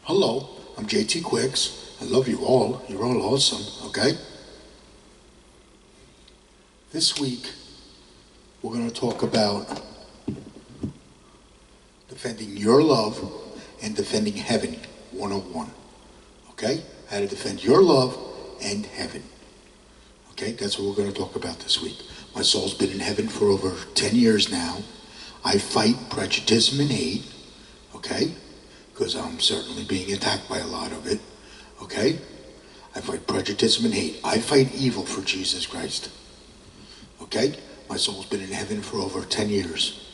Hello, I'm JT Quicks. I love you all. You're all awesome, okay? This week, we're going to talk about defending your love and defending heaven 101, okay? How to defend your love and heaven, okay? That's what we're going to talk about this week. My soul's been in heaven for over 10 years now. I fight prejudice and hate, okay? Because I'm certainly being attacked by a lot of it, okay? I fight prejudice and hate. I fight evil for Jesus Christ, okay? My soul's been in heaven for over 10 years,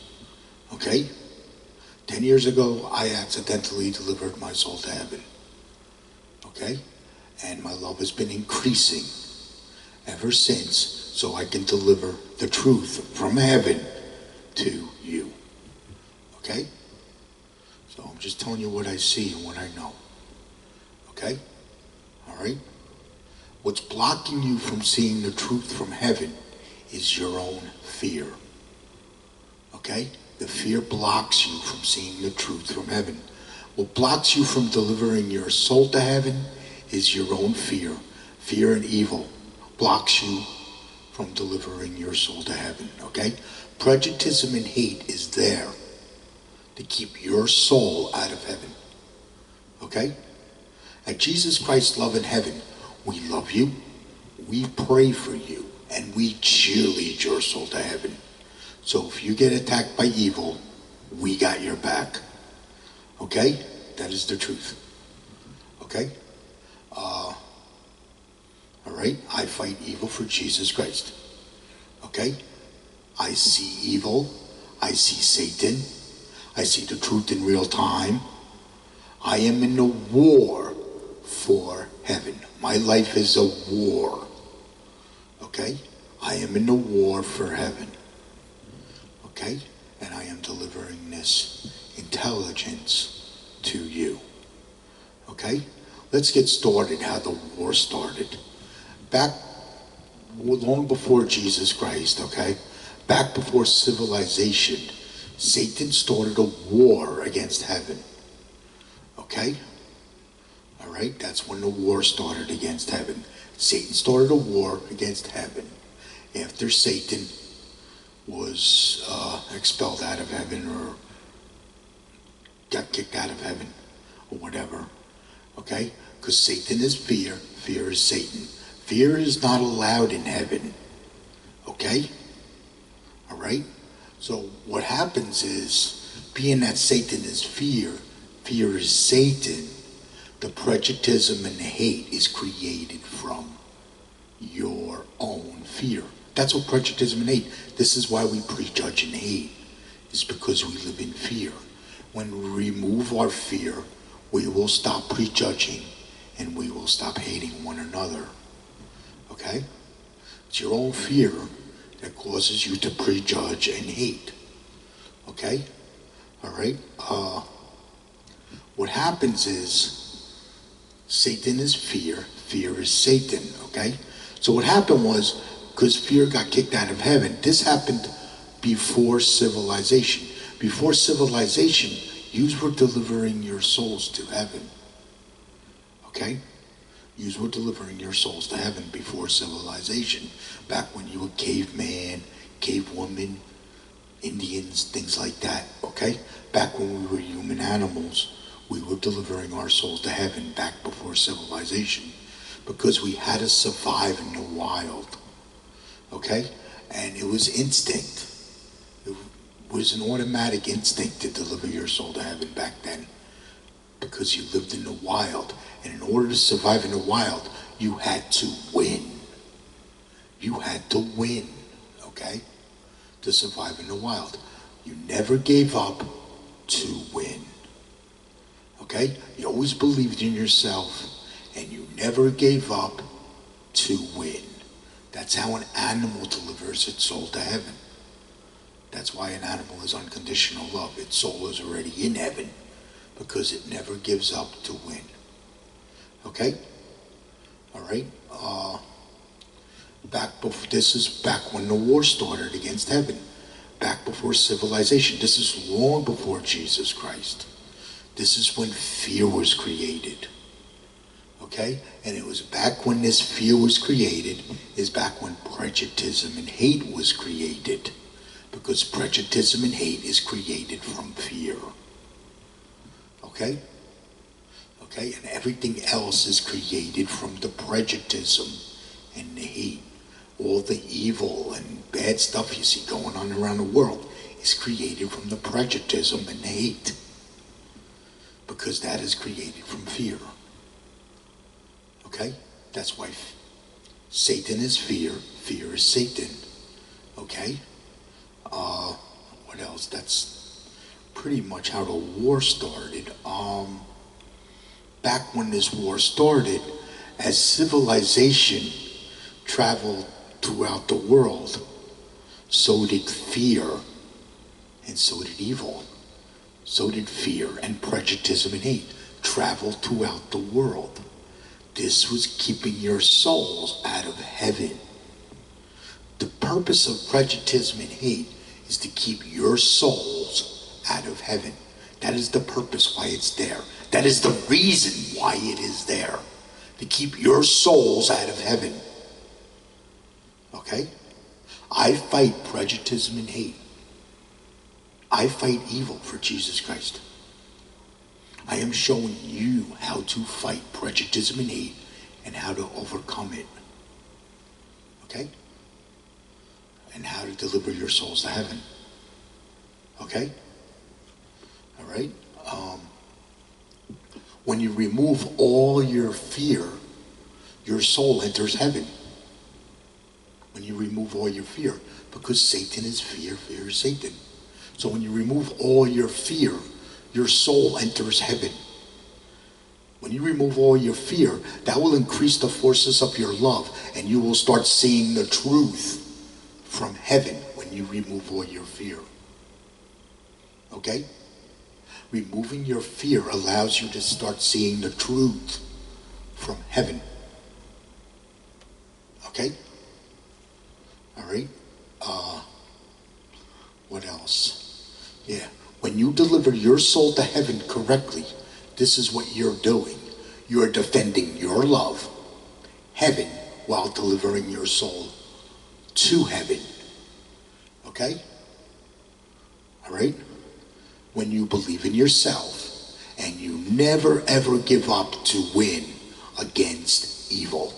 okay? 10 years ago, I accidentally delivered my soul to heaven, okay? And my love has been increasing ever since, so I can deliver the truth from heaven to you, okay? So I'm just telling you what I see and what I know. Okay? All right? What's blocking you from seeing the truth from heaven is your own fear. Okay? The fear blocks you from seeing the truth from heaven. What blocks you from delivering your soul to heaven is your own fear. Fear and evil blocks you from delivering your soul to heaven. Okay? Prejudice and hate is there to keep your soul out of heaven. Okay? At Jesus Christ's love in heaven, we love you, we pray for you, and we cheerlead your soul to heaven. So if you get attacked by evil, we got your back. Okay? That is the truth. Okay? All right? I fight evil for Jesus Christ. Okay? I see evil. I see Satan. I see the truth in real time. I am in a war for heaven. My life is a war. Okay? I am in a war for heaven. Okay? And I am delivering this intelligence to you. Okay? Let's get started how the war started. Back long before Jesus Christ, okay? Back before civilization, Satan started a war against heaven. Okay? All right? That's when the war started against heaven. Satan started a war against heaven after Satan was expelled out of heaven or got kicked out of heaven or whatever. Okay? Because Satan is fear. Fear is Satan. Fear is not allowed in heaven. Okay? All right? So what happens is, being that Satan is fear, fear is Satan, the prejudice and the hate is created from your own fear. That's what prejudice and hate. This is why we prejudge and hate. It's because we live in fear. When we remove our fear, we will stop prejudging and we will stop hating one another. Okay? It's your own fear that causes you to prejudge and hate. Okay? All right? What happens is, Satan is fear. Fear is Satan. Okay? So what happened was, because fear got kicked out of heaven, this happened before civilization. Before civilization, you were delivering your souls to heaven. Okay? You were delivering your souls to heaven before civilization. Back when you were caveman, cavewoman, Indians, things like that, okay? Back when we were human animals, we were delivering our souls to heaven back before civilization because we had to survive in the wild, okay? And it was instinct. It was an automatic instinct to deliver your soul to heaven back then because you lived in the wild. And in order to survive in the wild, you had to win. You had to win, okay? To survive in the wild. You never gave up to win. Okay? You always believed in yourself and you never gave up to win. That's how an animal delivers its soul to heaven. That's why an animal is unconditional love. Its soul is already in heaven because it never gives up to win. Okay? All right? This is back when the war started against heaven. Back before civilization. This is long before Jesus Christ. This is when fear was created. Okay? And it was back when this fear was created, is back when prejudice and hate was created. Because prejudice and hate is created from fear. Okay? Okay? And everything else is created from the prejudice and the hate. All the evil and bad stuff you see going on around the world is created from the prejudice and the hate. Because that is created from fear. Okay? That's why Satan is fear. Fear is Satan. Okay? What else? That's pretty much how the war started. Back when this war started, as civilization traveled throughout the world, so did fear and so did evil. So did fear and prejudice and hate travel throughout the world. This was keeping your souls out of heaven. The purpose of prejudice and hate is to keep your souls out of heaven. That is the purpose why it's there. That is the reason why it is there. To keep your souls out of heaven. Okay? I fight prejudice and hate. I fight evil for Jesus Christ. I am showing you how to fight prejudice and hate and how to overcome it. Okay? And how to deliver your souls to heaven. Okay? All right? When you remove all your fear, your soul enters heaven. When you remove all your fear, because Satan is fear, fear is Satan. So when you remove all your fear, your soul enters heaven. When you remove all your fear, that will increase the forces of your love, and you will start seeing the truth from heaven when you remove all your fear. Okay? Removing your fear allows you to start seeing the truth from heaven. Okay? All right? What else? Yeah. When you deliver your soul to heaven correctly, this is what you're doing. You're defending your love, heaven, while delivering your soul to heaven. Okay? All right? When you believe in yourself and you never ever give up to win against evil,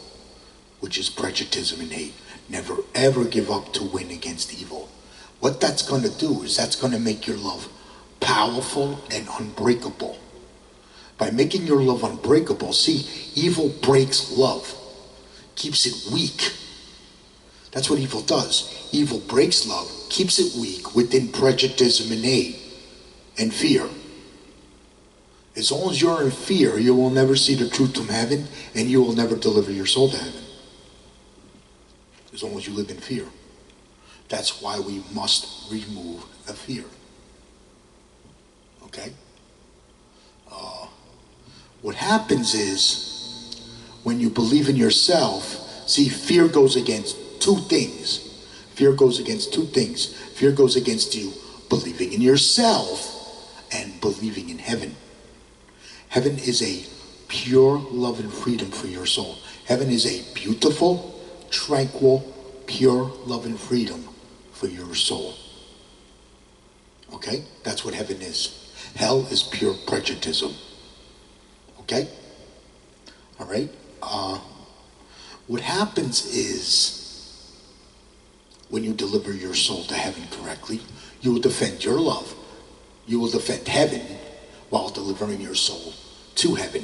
which is prejudice and hate. Never ever give up to win against evil. What that's going to do is that's going to make your love powerful and unbreakable. By making your love unbreakable, see, evil breaks love, keeps it weak. That's what evil does. Evil breaks love, keeps it weak within prejudice and hate and fear. As long as you're in fear, you will never see the truth from heaven, and you will never deliver your soul to heaven. As long as you live in fear. That's why we must remove the fear. Okay? What happens is, when you believe in yourself, see, fear goes against two things. Fear goes against two things. Fear goes against you believing in yourself and believing in heaven. Heaven is a pure love and freedom for your soul. Heaven is a beautiful, tranquil, pure love and freedom for your soul. Okay? That's what heaven is. Hell is pure prejudice. Okay? All right? What happens is, when you deliver your soul to heaven correctly, you will defend your love. You will defend heaven while delivering your soul to heaven.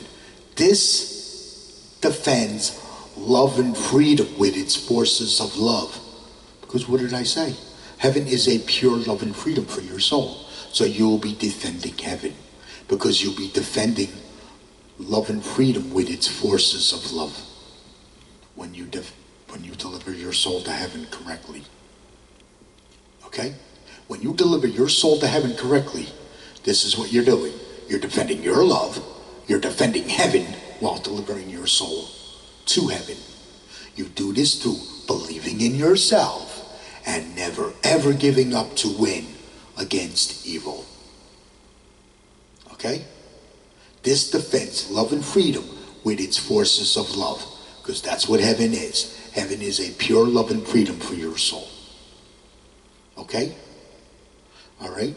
This defends love and freedom with its forces of love. Because what did I say? Heaven is a pure love and freedom for your soul. So you will be defending heaven. Because you'll be defending love and freedom with its forces of love. When you deliver your soul to heaven correctly. Okay? When you deliver your soul to heaven correctly, this is what you're doing. You're defending your love. You're defending heaven while delivering your soul to heaven. You do this through believing in yourself and never ever giving up to win against evil. Okay? This defends love and freedom with its forces of love, because that's what heaven is. Heaven is a pure love and freedom for your soul. Okay? All right?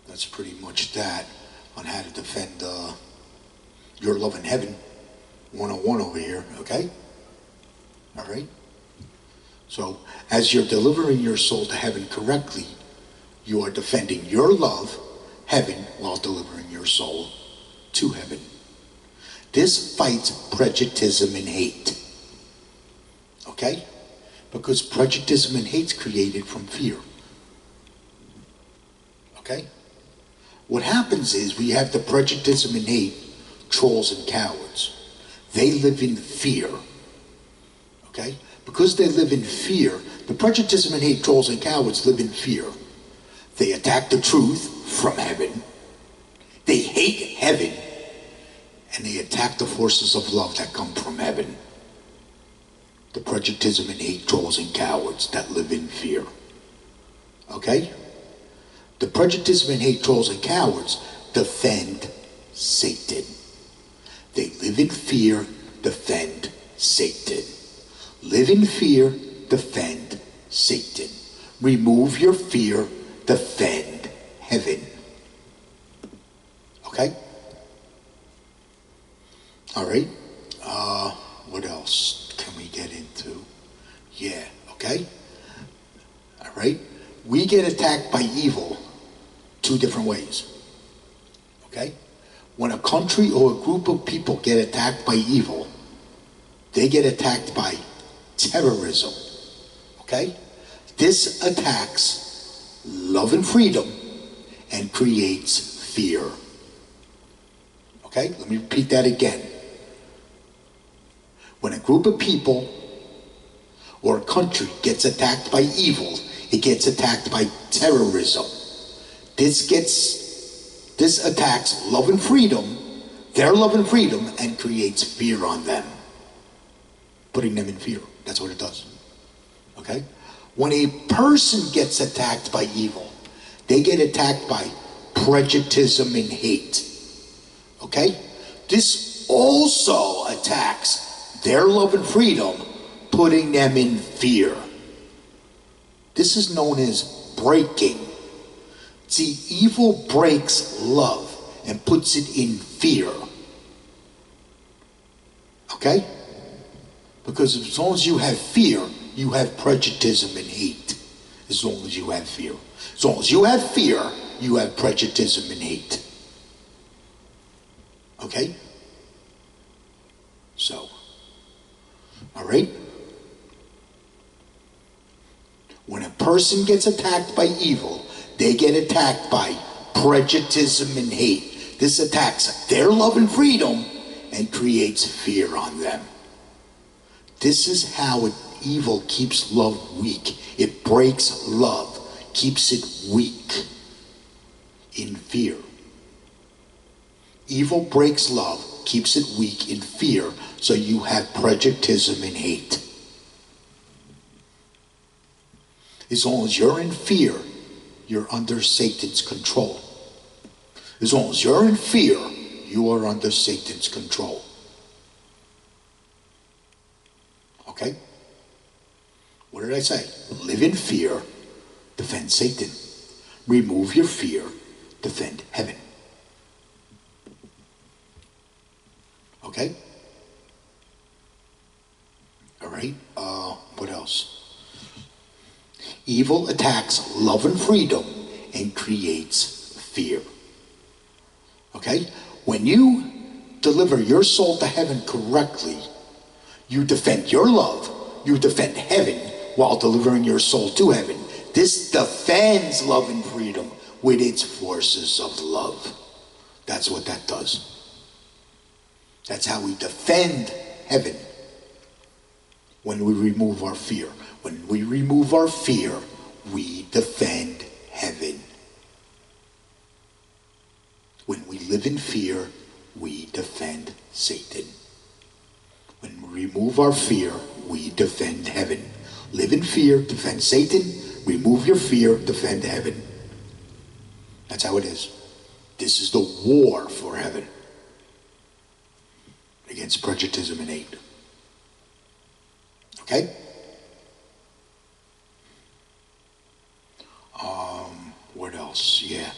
That's pretty much that on how to defend your love in heaven 101 over here, okay? All right? So, as you're delivering your soul to heaven correctly, you are defending your love, heaven, while delivering your soul to heaven. This fights prejudice and hate. Okay? Because prejudice and hate is created from fear. Okay? What happens is we have the prejudice and hate, trolls and cowards. They live in fear. Okay? Because they live in fear, the prejudice and hate, trolls and cowards live in fear. They attack the truth from heaven. They hate heaven. And they attack the forces of love that come from heaven. The prejudice and hate, trolls and cowards that live in fear. Okay? The prejudice and hate, trolls and cowards defend Satan. They live in fear, defend Satan. Live in fear, defend Satan. Remove your fear, defend heaven. Okay? All right. What else can we get into? Yeah. Okay. All right. We get attacked by evil two different ways. Okay. When a country or a group of people get attacked by evil, they get attacked by terrorism. Okay. This attacks love and freedom and creates fear. Okay. Let me repeat that again. When a group of people or a country gets attacked by evil, it gets attacked by terrorism. This attacks love and freedom, their love and freedom, and creates fear on them. Putting them in fear. That's what it does. Okay? When a person gets attacked by evil, they get attacked by prejudice and hate. Okay? This also attacks their love and freedom, putting them in fear. This is known as breaking. See, evil breaks love and puts it in fear. Okay? Because as long as you have fear, you have prejudice and hate. As long as you have fear. As long as you have fear, you have prejudice and hate. Okay? So, all right? When a person gets attacked by evil, they get attacked by prejudice and hate. This attacks their love and freedom and creates fear on them. This is how evil keeps love weak. It breaks love, keeps it weak in fear. Evil breaks love, keeps it weak in fear, so you have prejudice and hate. As long as you're in fear, you're under Satan's control. As long as you're in fear, you are under Satan's control. Okay? What did I say? Live in fear, defend Satan. Remove your fear, defend heaven. Okay? All right? What else? Evil attacks love and freedom and creates fear. Okay? When you deliver your soul to heaven correctly, you defend your love, you defend heaven while delivering your soul to heaven. This defends love and freedom with its forces of love. That's what that does. That's how we defend heaven. When we remove our fear. When we remove our fear, we defend heaven. When we live in fear, we defend Satan. When we remove our fear, we defend heaven. Live in fear, defend Satan. Remove your fear, defend heaven. That's how it is. This is the war for heaven against prejudice and hate. Okay? What else? Yeah.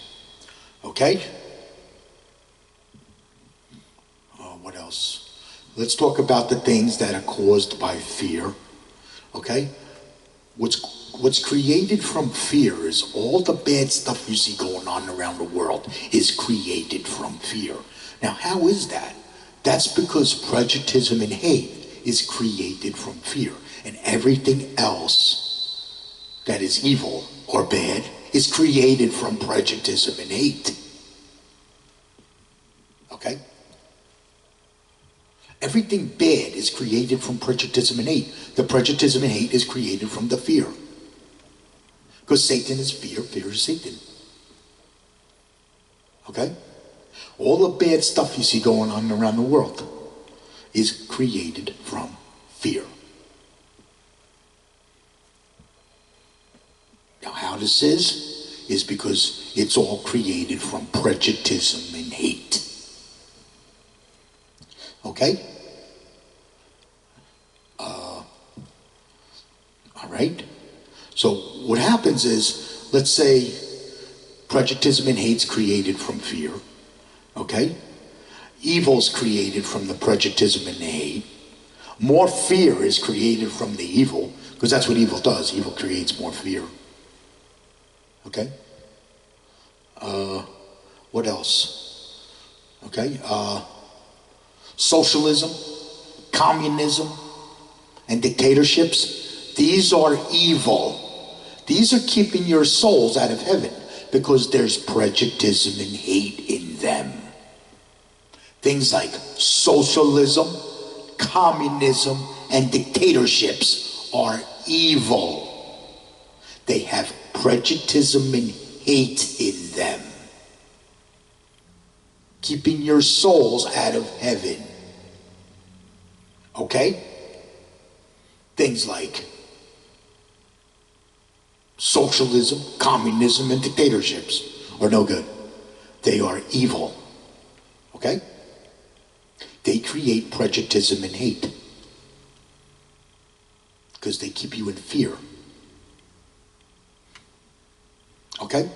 Okay? What else? Let's talk about the things that are caused by fear. Okay? What's created from fear is all the bad stuff you see going on around the world is created from fear. Now, how is that? That's because prejudice and hate is created from fear. And everything else that is evil or bad is created from prejudice and hate. Okay? Everything bad is created from prejudice and hate. The prejudice and hate is created from the fear. Because Satan is fear, fear is Satan. Okay? All the bad stuff you see going on around the world is created from fear. Now how this is because it's all created from prejudice and hate. Okay? All right? So what happens is, let's say prejudice and hate's created from fear. Okay? Evil's created from the prejudice and hate. More fear is created from the evil, because that's what evil does. Evil creates more fear. Okay? What else? Okay? Socialism, communism, and dictatorships, these are evil. These are keeping your souls out of heaven because there's prejudice and hate in them. Things like socialism, communism, and dictatorships are evil. They have prejudice and hate in them, keeping your souls out of heaven. Okay? Things like socialism, communism, and dictatorships are no good. They are evil. Okay? They create prejudice and hate because they keep you in fear. Okay?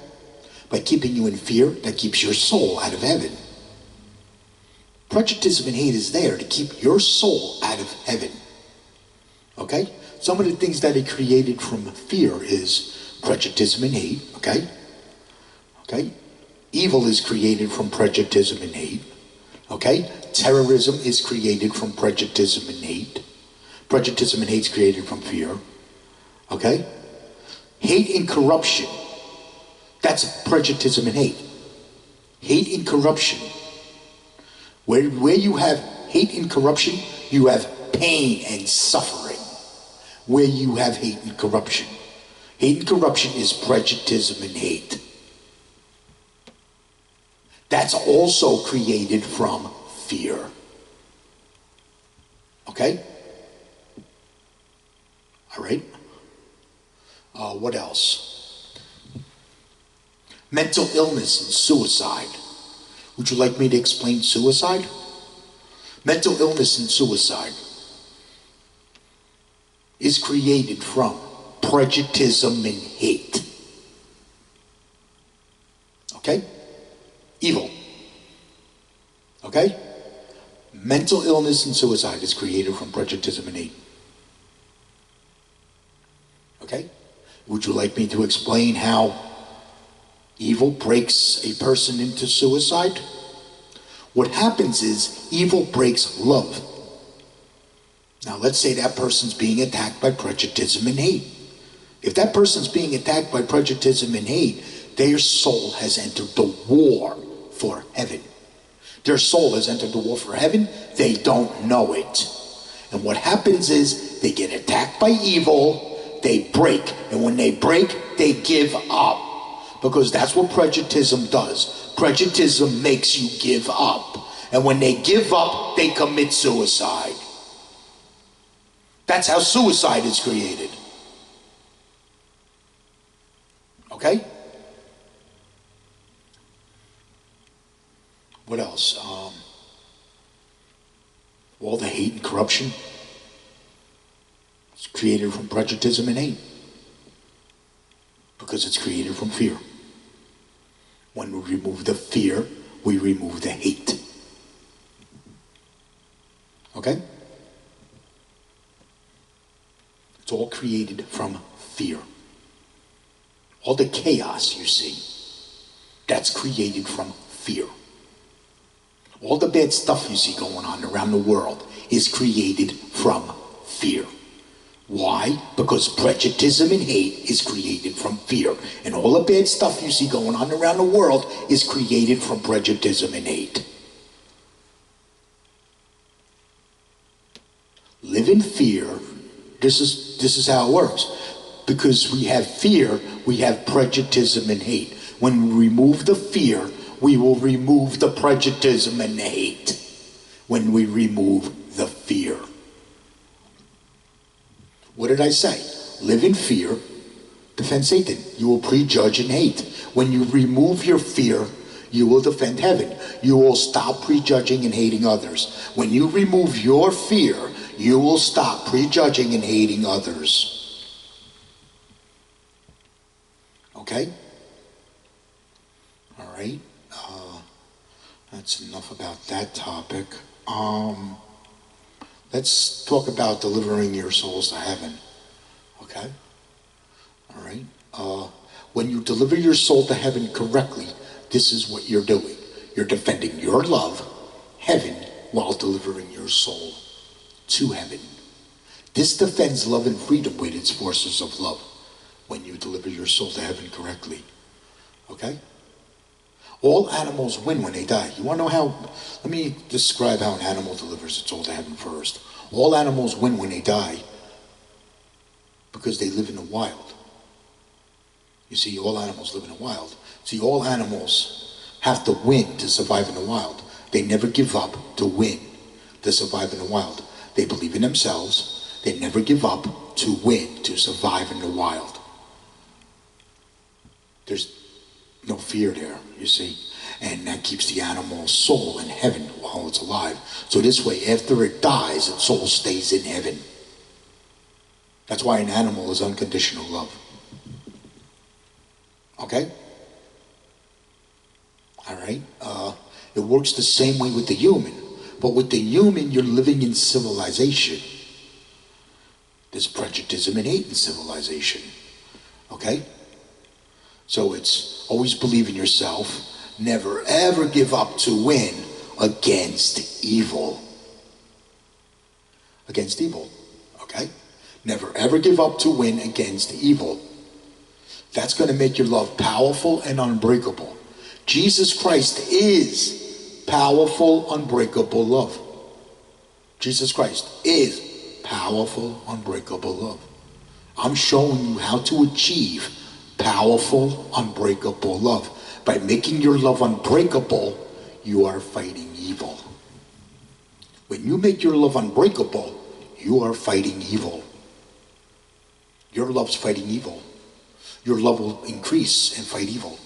By keeping you in fear, that keeps your soul out of heaven. Prejudice and hate is there to keep your soul out of heaven. Okay? Some of the things that are created from fear is prejudice and hate. Okay? Okay? Evil is created from prejudice and hate. Okay? Terrorism is created from prejudice and hate. Prejudice and hate is created from fear. Okay? Hate and corruption. That's prejudice and hate. Hate and corruption. Where you have hate and corruption, you have pain and suffering. Where you have hate and corruption. Hate and corruption is prejudice and hate. That's also created from fear. Okay? All right? What else? Mental illness and suicide. Would you like me to explain suicide? Mental illness and suicide is created from prejudice and hate. Okay? Evil. Okay? Mental illness and suicide is created from prejudice and hate. Okay? Would you like me to explain how evil breaks a person into suicide? What happens is evil breaks love. Now let's say that person's being attacked by prejudice and hate. If that person's being attacked by prejudice and hate, their soul has entered the war for heaven. Their soul has entered the war for heaven. They don't know it. And what happens is they get attacked by evil, they break. And when they break, they give up. Because that's what prejudice does. Prejudice makes you give up. And when they give up, they commit suicide. That's how suicide is created. Okay? What else? All the hate and corruption is created from prejudice and hate. Because it's created from fear. When we remove the fear, we remove the hate. Okay? It's all created from fear. All the chaos you see, that's created from fear. All the bad stuff you see going on around the world is created from fear. Why? Because prejudice and hate is created from fear. And all the bad stuff you see going on around the world is created from prejudice and hate. Live in fear. This is how it works. Because we have fear, we have prejudice and hate. When we remove the fear, we will remove the prejudice and the hate. When we remove the fear. What did I say? Live in fear, defend Satan. You will prejudge and hate. When you remove your fear, you will defend heaven. You will stop prejudging and hating others. When you remove your fear, you will stop prejudging and hating others. Okay? All right. That's enough about that topic. Let's talk about delivering your souls to heaven. Okay? All right? When you deliver your soul to heaven correctly, this is what you're doing. You're defending your love, heaven, while delivering your soul to heaven. This defends love and freedom with its forces of love when you deliver your soul to heaven correctly. Okay? All animals win when they die. You want to know how? Let me describe how an animal delivers its soul to heaven first. All animals win when they die because they live in the wild. You see, all animals live in the wild. See, all animals have to win to survive in the wild. They never give up to win to survive in the wild. They believe in themselves. They never give up to win to survive in the wild. There's no fear there, you see. And that keeps the animal's soul in heaven while it's alive. So this way, after it dies, its soul stays in heaven. That's why an animal is unconditional love. Okay? All right? It works the same way with the human. But with the human, you're living in civilization. There's prejudice and hate in civilization. Okay? So it's always believe in yourself. Never ever give up to win against evil. Against evil. Okay? Never ever give up to win against evil. That's going to make your love powerful and unbreakable. Jesus Christ is powerful, unbreakable love. Jesus Christ is powerful, unbreakable love. I'm showing you how to achieve powerful, unbreakable love. By making your love unbreakable, you are fighting evil. When you make your love unbreakable, you are fighting evil. Your love's fighting evil. Your love will increase and fight evil.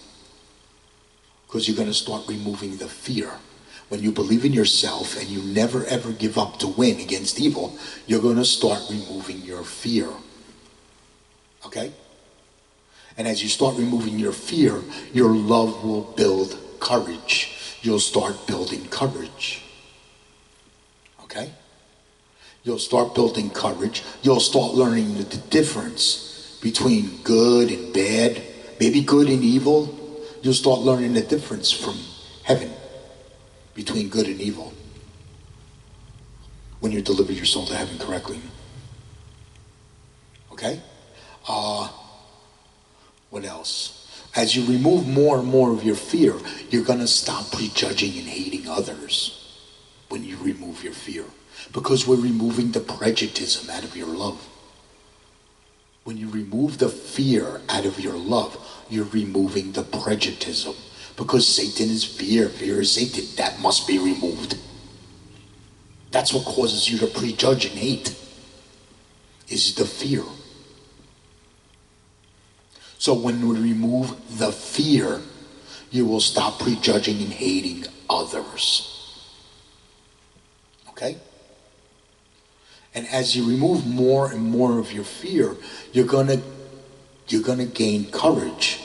Because you're going to start removing the fear. When you believe in yourself and you never ever give up to win against evil, you're going to start removing your fear. Okay? And as you start removing your fear, your love will build courage. You'll start building courage. Okay? You'll start building courage. You'll start learning the difference between good and bad, maybe good and evil. You'll start learning the difference from heaven between good and evil when you deliver your soul to heaven correctly. Okay? What else? As you remove more and more of your fear, you're going to stop prejudging and hating others when you remove your fear. Because we're removing the prejudice out of your love. When you remove the fear out of your love, you're removing the prejudice. Because Satan is fear. Fear is Satan. That must be removed. That's what causes you to prejudge and hate. Is the fear. So when we remove the fear, you will stop prejudging and hating others. Okay? And as you remove more and more of your fear, you're gonna gain courage.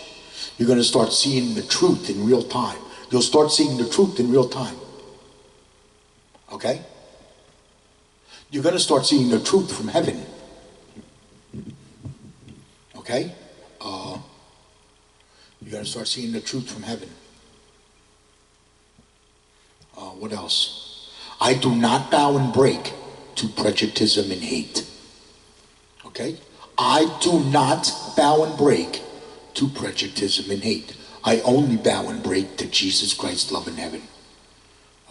You're gonna start seeing the truth in real time. You'll start seeing the truth in real time. Okay? You're gonna start seeing the truth from heaven. Okay? You're gonna start seeing the truth from heaven. What else? I do not bow and break to prejudice and hate. Okay? I do not bow and break to prejudice and hate. I only bow and break to Jesus Christ's love in heaven.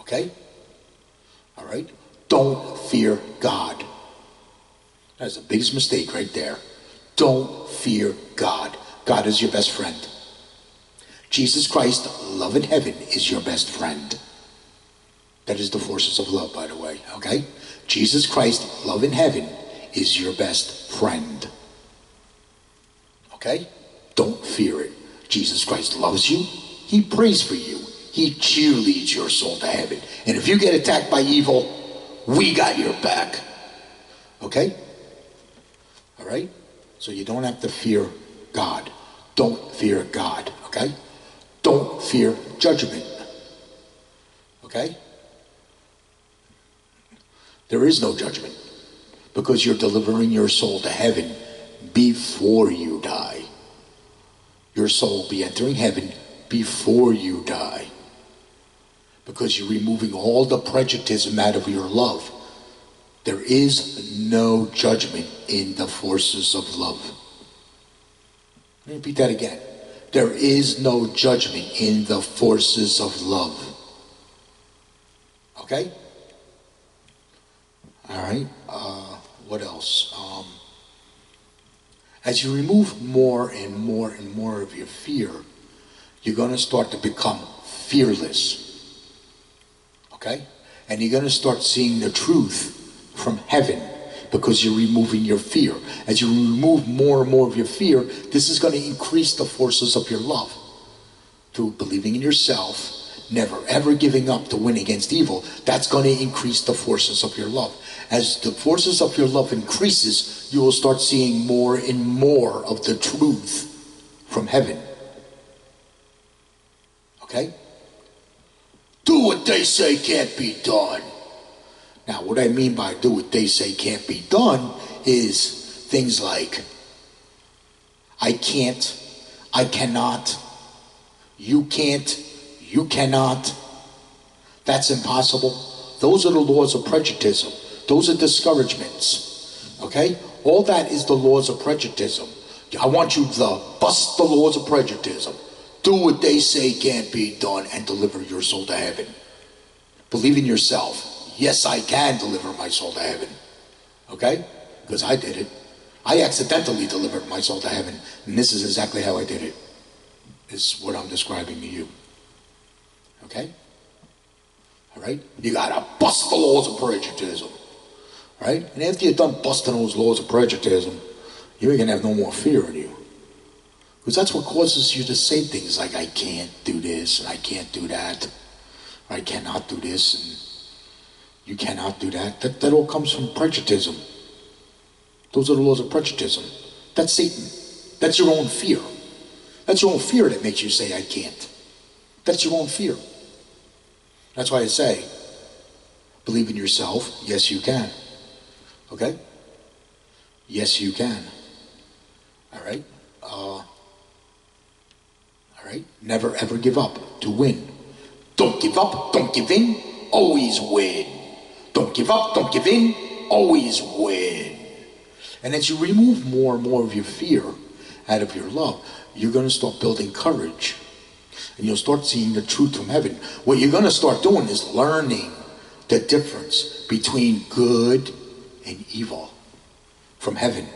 Okay? All right? Don't fear God. That's the biggest mistake right there. Don't fear God. God is your best friend. Jesus Christ, love in heaven, is your best friend. That is the forces of love, by the way. Okay? Jesus Christ, love in heaven, is your best friend. Okay? Don't fear it. Jesus Christ loves you. He prays for you. He cheerleads your soul to heaven. And if you get attacked by evil, we got your back. Okay? All right? So you don't have to fear God. Don't fear God. Okay? Don't fear judgment. Okay? There is no judgment because you're delivering your soul to heaven before you die. Your soul will be entering heaven before you die because you're removing all the prejudice out of your love. There is no judgment in the forces of love. Let me repeat that again. There is no judgment in the forces of love. Okay? All right. What else? As you remove more and more and more of your fear, you're going to start to become fearless. Okay? And you're going to start seeing the truth from heaven because you're removing your fear. As you remove more and more of your fear, this is going to increase the forces of your love. Through believing in yourself, never ever giving up to win against evil, that's going to increase the forces of your love. As the forces of your love increases, you will start seeing more and more of the truth from heaven. Okay? Do what they say can't be done. Now, what I mean by do what they say can't be done is things like, I can't, I cannot, you can't, you cannot, that's impossible. Those are the laws of prejudice. Those are discouragements. Okay? All that is the laws of prejudice. I want you to bust the laws of prejudice. Do what they say can't be done and deliver your soul to heaven. Believe in yourself. Yes, I can deliver my soul to heaven. Okay? Because I did it. I accidentally delivered my soul to heaven. And this is exactly how I did it. Is what I'm describing to you. Okay? All right? You gotta bust the laws of prejudice. Right? And after you're done busting those laws of prejudice, you ain't gonna have no more fear in you. Because that's what causes you to say things like, I can't do this, and I can't do that. Or I cannot do this, and you cannot do that. That all comes from prejudice. Those are the laws of prejudice. That's Satan. That's your own fear. That's your own fear that makes you say, I can't. That's your own fear. That's why I say, believe in yourself. Yes, you can. Okay? Yes, you can. All right? All right? Never ever give up to win. Don't give up, don't give in, always win. Don't give up, don't give in, always win. And as you remove more and more of your fear out of your love, you're going to start building courage. And you'll start seeing the truth from heaven. What you're going to start doing is learning the difference between good and evil from heaven.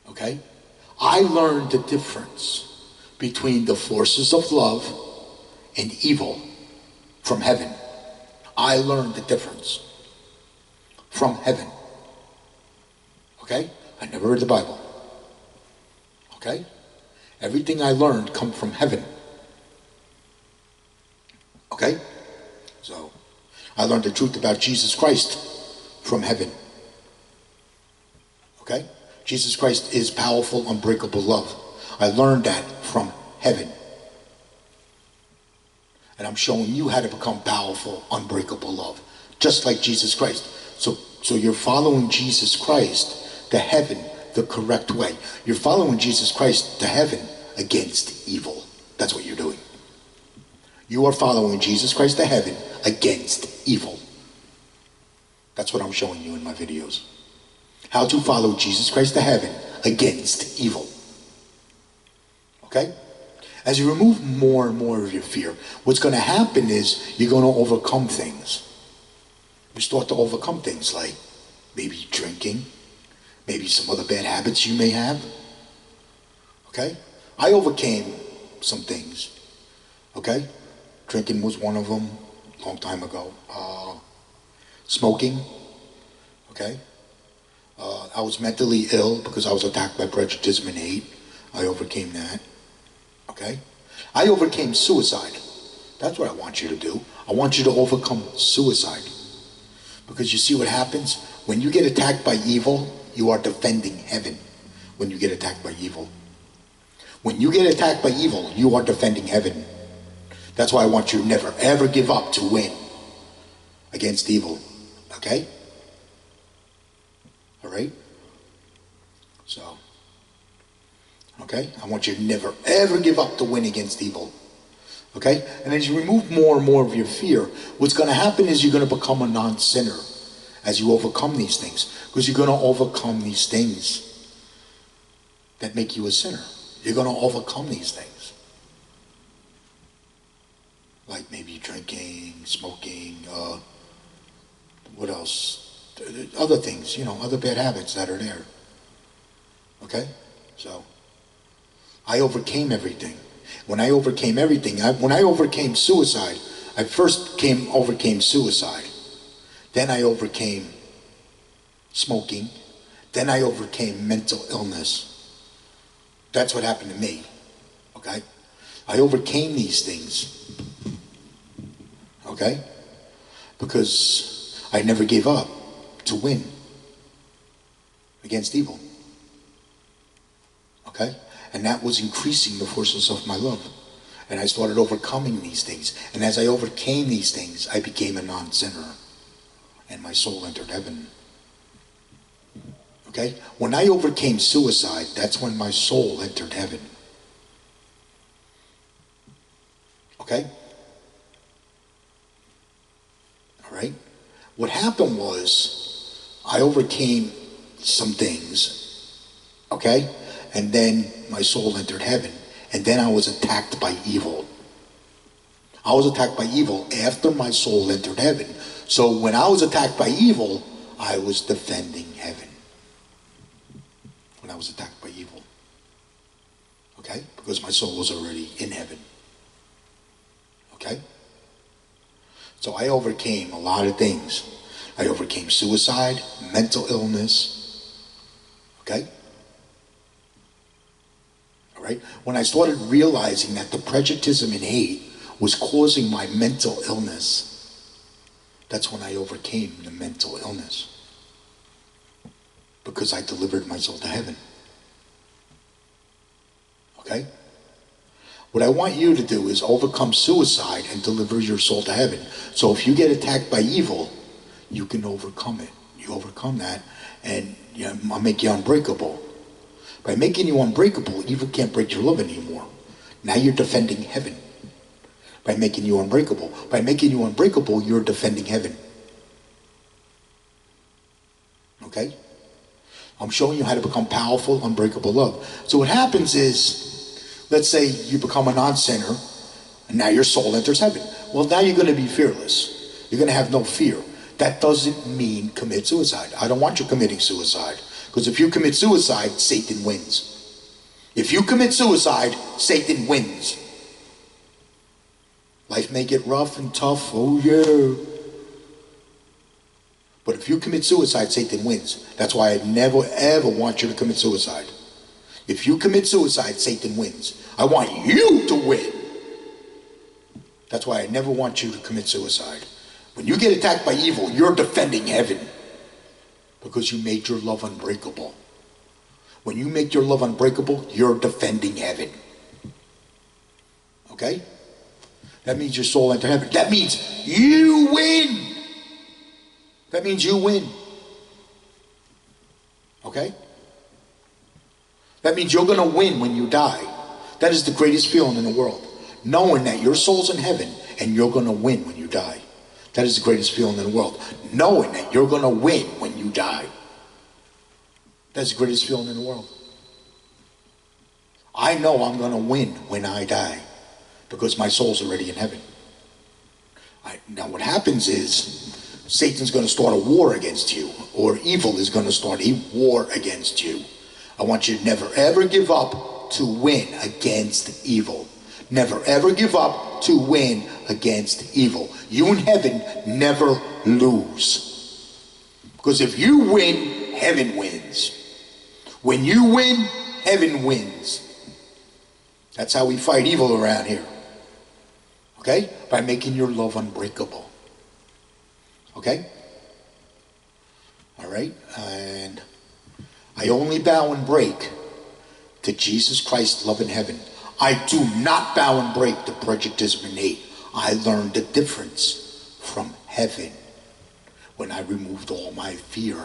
Okay? I learned the difference between the forces of love and evil from heaven. I learned the difference from heaven. Okay? I never read the Bible. Okay? Everything I learned come from heaven. Okay? So, I learned the truth about Jesus Christ from heaven. Okay? Jesus Christ is powerful, unbreakable love. I learned that from heaven. And I'm showing you how to become powerful, unbreakable love. Just like Jesus Christ. So you're following Jesus Christ to heaven the correct way. You're following Jesus Christ to heaven against evil. That's what you're doing. You are following Jesus Christ to heaven against evil. That's what I'm showing you in my videos. How to follow Jesus Christ to heaven against evil. Okay? As you remove more and more of your fear, what's going to happen is you're going to overcome things. You start to overcome things like maybe drinking, maybe some other bad habits you may have. Okay? I overcame some things. Okay? Drinking was one of them a long time ago. Smoking. Okay? I was mentally ill because I was attacked by prejudice and hate. I overcame that. Okay? I overcame suicide. That's what I want you to do. I want you to overcome suicide. Because you see what happens? When you get attacked by evil, you are defending heaven. When you get attacked by evil. When you get attacked by evil, you are defending heaven. That's why I want you to never, ever give up to win against evil. Okay? Alright? So, okay? I want you to never, ever give up to win against evil. Okay? And as you remove more and more of your fear, what's going to happen is you're going to become a non-sinner as you overcome these things. Because you're going to overcome these things that make you a sinner. You're going to overcome these things. Like maybe drinking, smoking, what else? Other things, other bad habits that are there. Okay? So, I overcame everything. When I overcame everything, when I overcame suicide, I first overcame suicide. Then I overcame smoking. Then I overcame mental illness. That's what happened to me. Okay? I overcame these things. Okay? Because I never gave up to win against evil. Okay? And that was increasing the forces of my love. And I started overcoming these things. And as I overcame these things, I became a non-sinner. And my soul entered heaven. Okay? When I overcame suicide, that's when my soul entered heaven. Okay? Alright? What happened was, I overcame some things. Okay? And then my soul entered heaven. And then I was attacked by evil. I was attacked by evil after my soul entered heaven. So when I was attacked by evil, I was defending heaven. When I was attacked by evil. Okay? Because my soul was already in heaven. Okay? So I overcame a lot of things. I overcame suicide, mental illness. Okay? All right? When I started realizing that the prejudice and hate was causing my mental illness, that's when I overcame the mental illness. Because I delivered my soul to heaven. Okay? What I want you to do is overcome suicide and deliver your soul to heaven. So if you get attacked by evil, you can overcome it. You overcome that, and I'll make you unbreakable. By making you unbreakable, evil can't break your love anymore. Now you're defending heaven. By making you unbreakable. By making you unbreakable, you're defending heaven. Okay? I'm showing you how to become powerful, unbreakable love. So what happens is, let's say you become a non-sinner, and now your soul enters heaven. Well, now you're going to be fearless. You're going to have no fear. That doesn't mean commit suicide. I don't want you committing suicide. Because if you commit suicide, Satan wins. If you commit suicide, Satan wins. Life may get rough and tough, oh yeah. But if you commit suicide, Satan wins. That's why I never ever want you to commit suicide. If you commit suicide, Satan wins. I want you to win. That's That's why I never want you to commit suicide. When you get attacked by evil, you're defending heaven because you made your love unbreakable. When you make your love unbreakable, you're defending heaven. Okay? That means your soul entered heaven. That means you win. That means you win. Okay? That means you're going to win when you die. That is the greatest feeling in the world. Knowing that your soul's in heaven and you're going to win when you die. That is the greatest feeling in the world. Knowing that you're going to win when you die. That's the greatest feeling in the world. I know I'm going to win when I die because my soul's already in heaven. Now what happens is Satan's going to start a war against you, or evil is going to start a war against you. I want you to never ever give up to win against evil. Never ever give up to win against evil. You in heaven never lose. Because if you win, heaven wins. When you win, heaven wins. That's how we fight evil around here. Okay? By making your love unbreakable. Okay? All right? And I only bow and break to Jesus Christ's love in heaven. I do not bow and break to prejudice and hate. I learned the difference from heaven when I removed all my fear.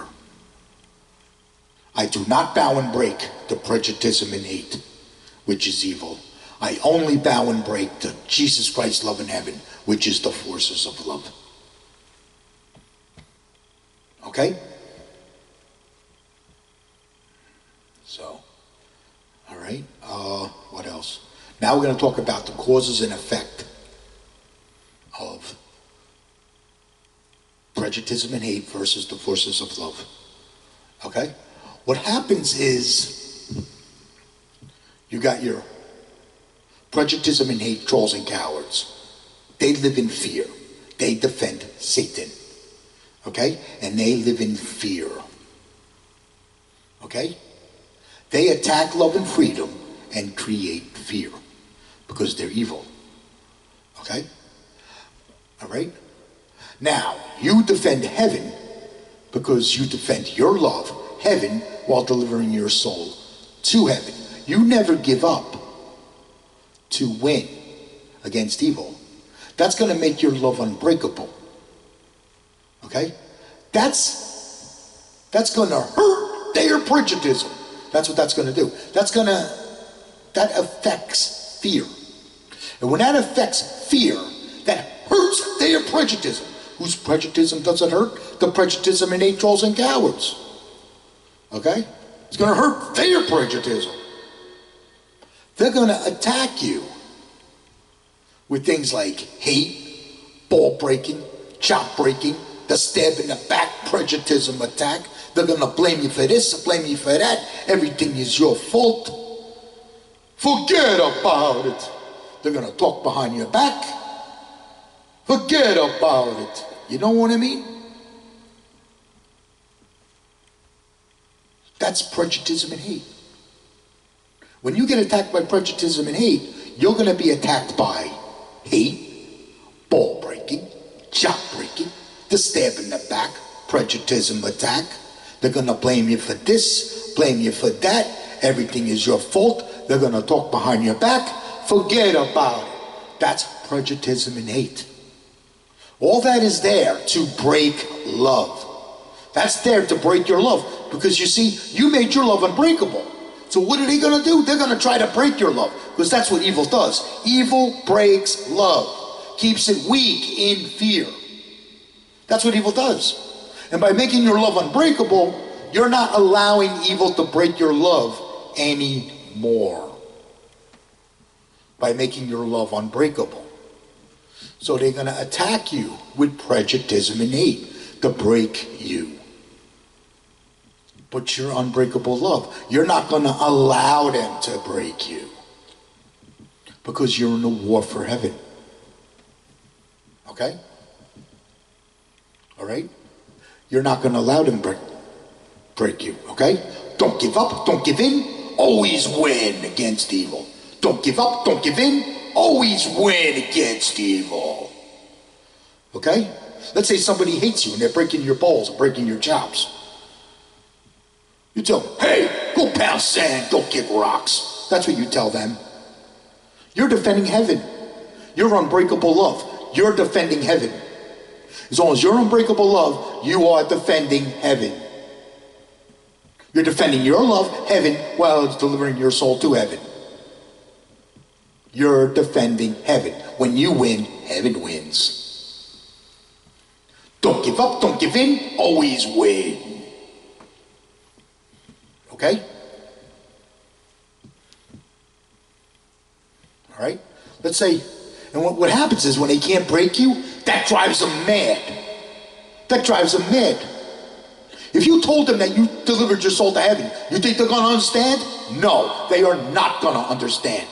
I do not bow and break to prejudice and hate, which is evil. I only bow and break to Jesus Christ's love in heaven, which is the forces of love. Okay? So, all right. What else? Now we're going to talk about the causes and effect of prejudice and hate versus the forces of love. Okay? What happens is you got your prejudice and hate trolls and cowards. They live in fear. They defend Satan. Okay? And they live in fear. Okay? They attack love and freedom and create fear because they're evil. Okay? All right? Now, you defend heaven because you defend your love, heaven, while delivering your soul to heaven. You never give up to win against evil. That's going to make your love unbreakable. Okay? That's going to hurt their prejudice. That's what that's going to do. That affects fear. And when that affects fear, that hurts their prejudice. Whose prejudice doesn't hurt? The prejudice in hate trolls and cowards. Okay? It's going to hurt their prejudice. They're going to attack you with things like hate, ball breaking, chop breaking, the stab in the back, prejudice attack. They're going to blame you for this, blame you for that. Everything is your fault. Forget about it. They're going to talk behind your back. Forget about it. You know what I mean? That's prejudice and hate. When you get attacked by prejudice and hate, you're going to be attacked by hate, ball breaking, chop breaking, the stab in the back, prejudice attack. They're going to blame you for this, blame you for that. Everything is your fault. They're going to talk behind your back. Forget about it. That's prejudice and hate. All that is there to break love. That's there to break your love. Because you see, you made your love unbreakable. So what are they going to do? They're going to try to break your love. Because that's what evil does. Evil breaks love. Keeps it weak in fear. That's what evil does. And by making your love unbreakable, you're not allowing evil to break your love anymore. By making your love unbreakable. So they're going to attack you with prejudice and hate to break you. But your unbreakable love, you're not going to allow them to break you. Because you're in a war for heaven. Okay? All right? You're not going to allow them to break you. Okay? Don't give up. Don't give in. Always win against evil. Don't give up. Don't give in. always win against evil. Okay? Let's say somebody hates you and they're breaking your balls and breaking your chops. You tell them, hey, go pound sand, go kick rocks. That's what you tell them. You're defending heaven. You're unbreakable love. You're defending heaven. As long as you're unbreakable love, you are defending heaven. You're defending your love, heaven, while it's delivering your soul to heaven. You're defending heaven. When you win, heaven wins. Don't give up, don't give in, always win. Okay? All right? Let's say, and what happens is when they can't break you, that drives them mad. That drives them mad. If you told them that you delivered your soul to heaven, you think they're going to understand? No, they are not going to understand.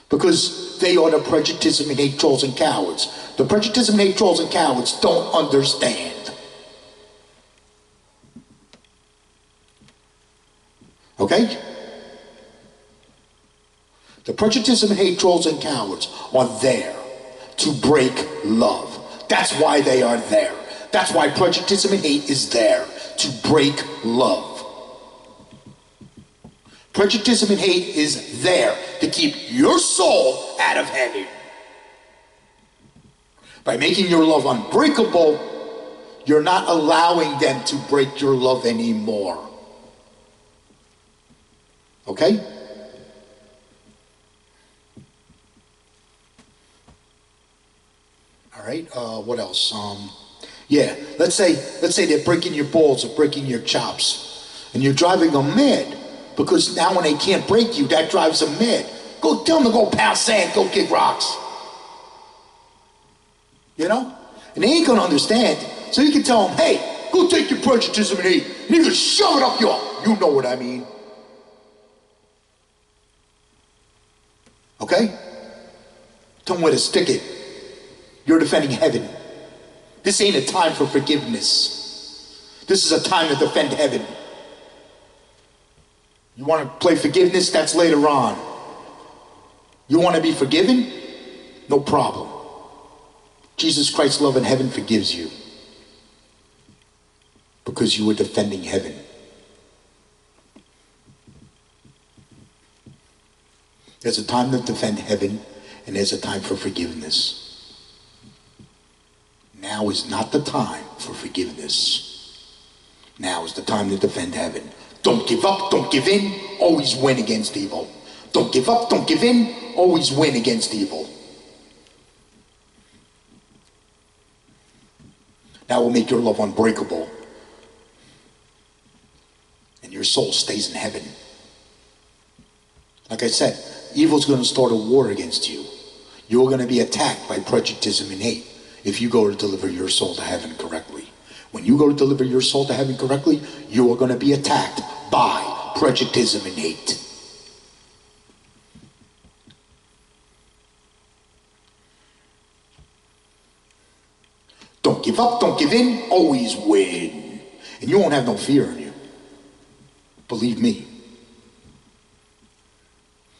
Because they are the prejudice and hate trolls and cowards. The prejudice and hate trolls and cowards don't understand. Okay? The prejudice and hate trolls and cowards are there to break love. That's why they are there. That's why prejudice and hate is there, to break love. Prejudice and hate is there to keep your soul out of heaven. By making your love unbreakable, you're not allowing them to break your love anymore. Okay? All right, what else? Yeah, let's say they're breaking your balls or breaking your chops, and you're driving them mad, because now when they can't break you, that drives them mad. Go tell them to go pound sand, go kick rocks. You know? And they ain't gonna understand, so you can tell them, hey, go take your prejudice and hate, and you can shove it up you know what I mean. Okay? Tell them where to stick it. You're defending heaven. This ain't a time for forgiveness. This is a time to defend heaven. You want to play forgiveness? That's later on. You want to be forgiven? No problem. Jesus Christ's love in heaven forgives you. Because you were defending heaven. There's a time to defend heaven, and there's a time for forgiveness. Now is not the time for forgiveness. Now is the time to defend heaven. Don't give up, don't give in, always win against evil. Don't give up, don't give in, always win against evil. That will make your love unbreakable. And your soul stays in heaven. Like I said, evil's going to start a war against you. You're going to be attacked by prejudice and hate if you go to deliver your soul to heaven correctly. When you go to deliver your soul to heaven correctly, you are going to be attacked by prejudice and hate. Don't give up, don't give in, always win. And you won't have no fear in you. Believe me.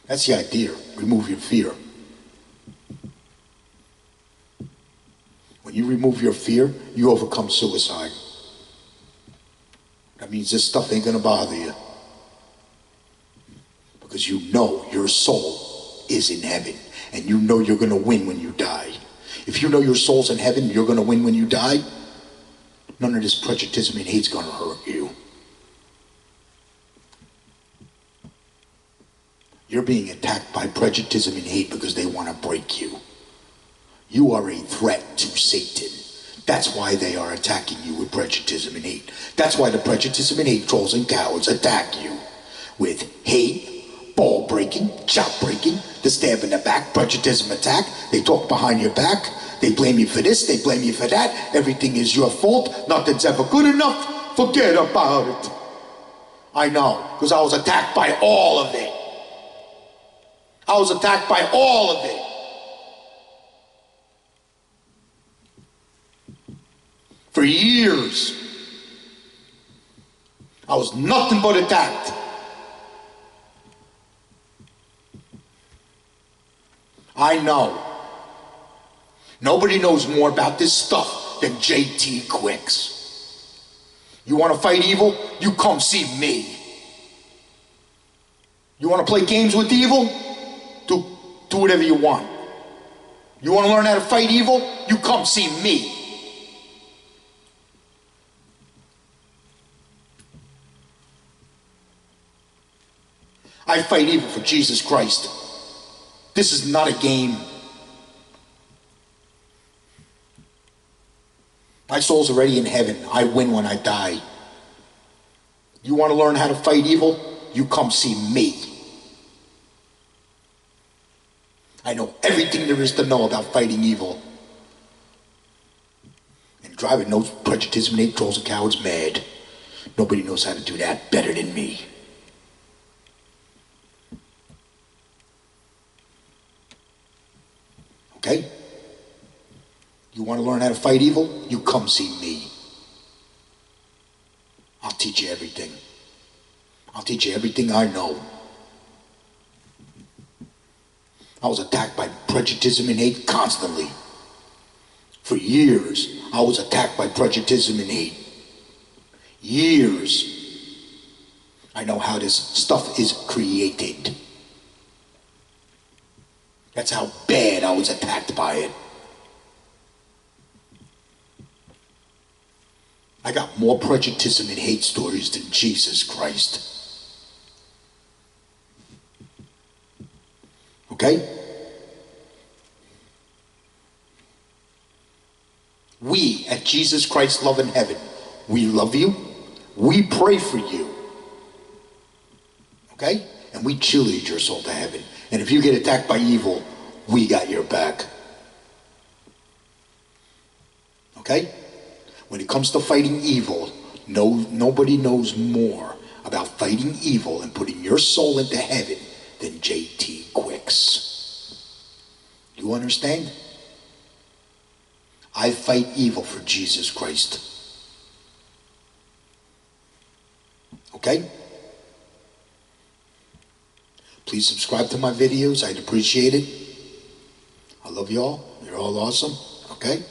That's the idea. Remove your fear. When you remove your fear, you overcome suicide. That means this stuff ain't gonna bother you. Because you know your soul is in heaven. And you know you're gonna win when you die. If you know your soul's in heaven, you're gonna win when you die, none of this prejudice and hate's gonna hurt you. You're being attacked by prejudice and hate because they want to break you. You are a threat to Satan. That's why they are attacking you with prejudice and hate. That's why the prejudice and hate trolls and cowards attack you with hate, ball breaking, chop breaking, the stab in the back, prejudice and attack. They talk behind your back. They blame you for this. They blame you for that. Everything is your fault. Nothing's ever good enough. Forget about it. I know, because I was attacked by all of it. I was attacked by all of it. For years, I was nothing but attacked. I know. Nobody knows more about this stuff than JT Quicks. You want to fight evil? You come see me. You want to play games with evil? Do whatever you want. You want to learn how to fight evil? You come see me. I fight evil for Jesus Christ. This is not a game. My soul's already in heaven. I win when I die. You want to learn how to fight evil? You come see me. I know everything there is to know about fighting evil. And driving those prejudice and hate trolls and cowards mad. Nobody knows how to do that better than me. Okay? You want to learn how to fight evil? You come see me. I'll teach you everything. I'll teach you everything I know. I was attacked by prejudice and hate constantly. For years, I was attacked by prejudice and hate. Years. I know how this stuff is created. That's how bad I was attacked by it. I got more prejudice and hate stories than Jesus Christ. Okay? We at Jesus Christ Love in Heaven, we love you. We pray for you. Okay? And we cheerlead your soul to heaven. And if you get attacked by evil, we got your back. Okay? When it comes to fighting evil, nobody knows more about fighting evil and putting your soul into heaven than JT Quicks. You understand? I fight evil for Jesus Christ. Okay? Please subscribe to my videos. I'd appreciate it. I love you all. You're all awesome. Okay?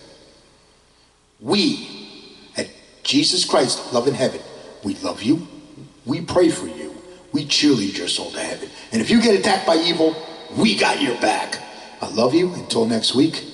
We at Jesus Christ Love in Heaven, we love you. We pray for you. We cheerlead your soul to heaven. And if you get attacked by evil, we got your back. I love you. Until next week.